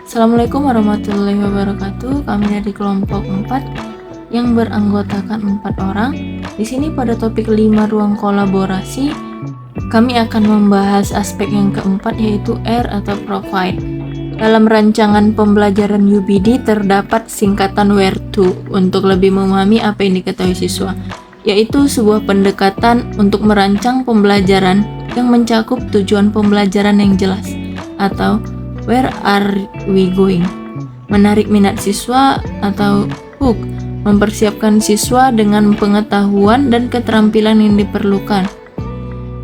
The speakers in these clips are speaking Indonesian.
Assalamualaikum warahmatullahi wabarakatuh. Kami dari kelompok 4 yang beranggotakan 4 orang. Di sini pada topik 5 ruang kolaborasi, kami akan membahas aspek yang keempat, yaitu R atau provide. Dalam rancangan pembelajaran UBD terdapat singkatan where to untuk lebih memahami apa yang diketahui siswa, yaitu sebuah pendekatan untuk merancang pembelajaran yang mencakup tujuan pembelajaran yang jelas, atau where are we going? Menarik minat siswa atau hook, mempersiapkan siswa dengan pengetahuan dan keterampilan yang diperlukan,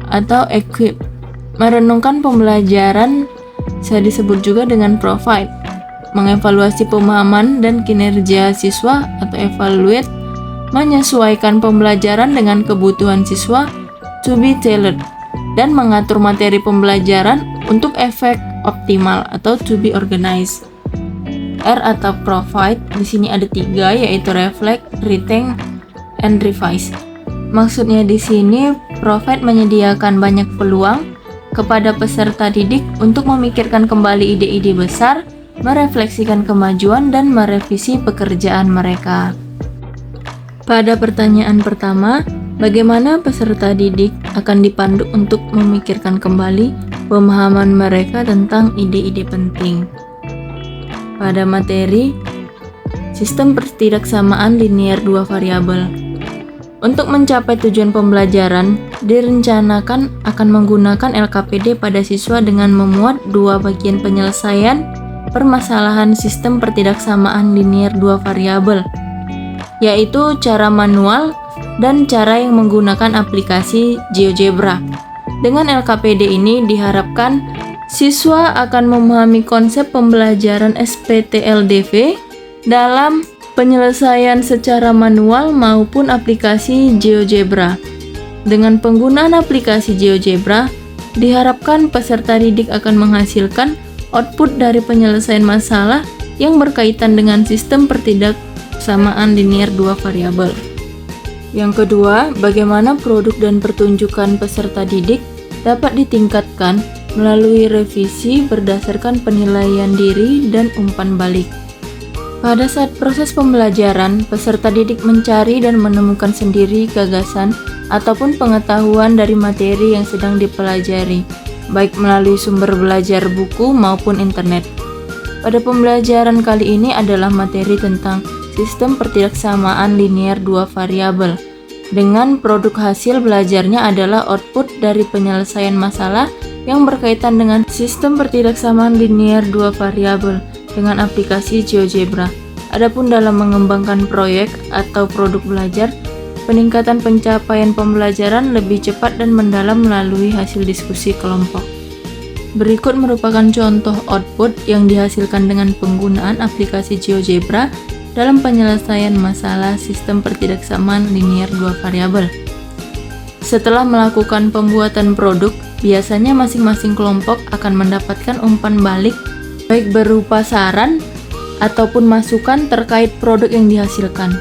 atau equip, merenungkan pembelajaran bisa disebut juga dengan provide, mengevaluasi pemahaman dan kinerja siswa atau evaluate, menyesuaikan pembelajaran dengan kebutuhan siswa to be tailored, dan mengatur materi pembelajaran untuk efek optimal atau to be organized. R atau provide di sini ada 3, yaitu reflect, retain, and revise. Maksudnya di sini provide menyediakan banyak peluang kepada peserta didik untuk memikirkan kembali ide-ide besar, merefleksikan kemajuan, dan merevisi pekerjaan mereka. Pada pertanyaan pertama, bagaimana peserta didik akan dipandu untuk memikirkan kembali pemahaman mereka tentang ide-ide penting? Pada materi sistem pertidaksamaan linear 2 variabel. Untuk mencapai tujuan pembelajaran, direncanakan akan menggunakan LKPD pada siswa dengan memuat 2 bagian penyelesaian permasalahan sistem pertidaksamaan linear 2 variabel, yaitu cara manual dan cara yang menggunakan aplikasi GeoGebra. Dengan LKPD ini diharapkan siswa akan memahami konsep pembelajaran SPTLDV dalam penyelesaian secara manual maupun aplikasi GeoGebra. Dengan penggunaan aplikasi GeoGebra, diharapkan peserta didik akan menghasilkan output dari penyelesaian masalah yang berkaitan dengan sistem pertidaksamaan linear 2 variabel. Yang kedua, bagaimana produk dan pertunjukan peserta didik dapat ditingkatkan melalui revisi berdasarkan penilaian diri dan umpan balik. Pada saat proses pembelajaran, peserta didik mencari dan menemukan sendiri gagasan ataupun pengetahuan dari materi yang sedang dipelajari, baik melalui sumber belajar buku maupun internet. Pada pembelajaran kali ini adalah materi tentang sistem pertidaksamaan linear 2 variabel. Dengan produk hasil belajarnya adalah output dari penyelesaian masalah yang berkaitan dengan sistem pertidaksamaan linear 2 variabel dengan aplikasi GeoGebra. Adapun dalam mengembangkan proyek atau produk belajar, peningkatan pencapaian pembelajaran lebih cepat dan mendalam melalui hasil diskusi kelompok. Berikut merupakan contoh output yang dihasilkan dengan penggunaan aplikasi GeoGebra dalam penyelesaian masalah sistem pertidaksamaan linear 2 variabel. Setelah melakukan pembuatan produk, biasanya masing-masing kelompok akan mendapatkan umpan balik baik berupa saran ataupun masukan terkait produk yang dihasilkan.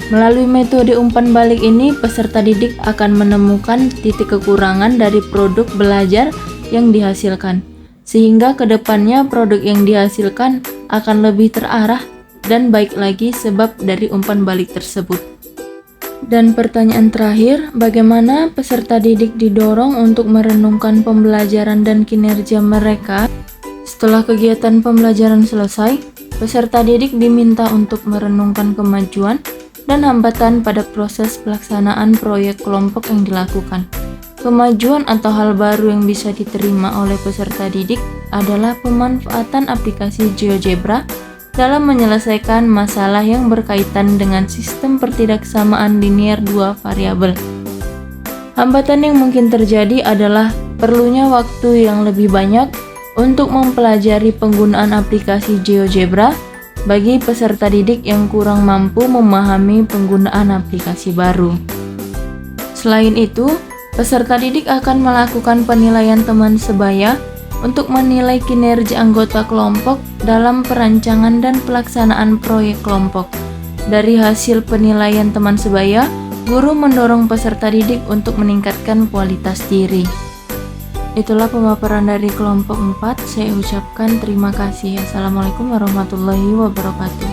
Melalui metode umpan balik ini, peserta didik akan menemukan titik kekurangan dari produk belajar yang dihasilkan, sehingga kedepannya produk yang dihasilkan akan lebih terarah dan baik lagi sebab dari umpan balik tersebut. Dan pertanyaan terakhir, bagaimana peserta didik didorong untuk merenungkan pembelajaran dan kinerja mereka? Setelah kegiatan pembelajaran selesai, peserta didik diminta untuk merenungkan kemajuan dan hambatan pada proses pelaksanaan proyek kelompok yang dilakukan. Kemajuan atau hal baru yang bisa diterima oleh peserta didik adalah pemanfaatan aplikasi GeoGebra dalam menyelesaikan masalah yang berkaitan dengan sistem pertidaksamaan linear 2 variabel. Hambatan yang mungkin terjadi adalah perlunya waktu yang lebih banyak untuk mempelajari penggunaan aplikasi GeoGebra bagi peserta didik yang kurang mampu memahami penggunaan aplikasi baru. Selain itu, peserta didik akan melakukan penilaian teman sebaya untuk menilai kinerja anggota kelompok dalam perancangan dan pelaksanaan proyek kelompok. Dari hasil penilaian teman sebaya, guru mendorong peserta didik untuk meningkatkan kualitas diri. Itulah pemaparan dari kelompok 4. Saya ucapkan terima kasih. Assalamualaikum warahmatullahi wabarakatuh.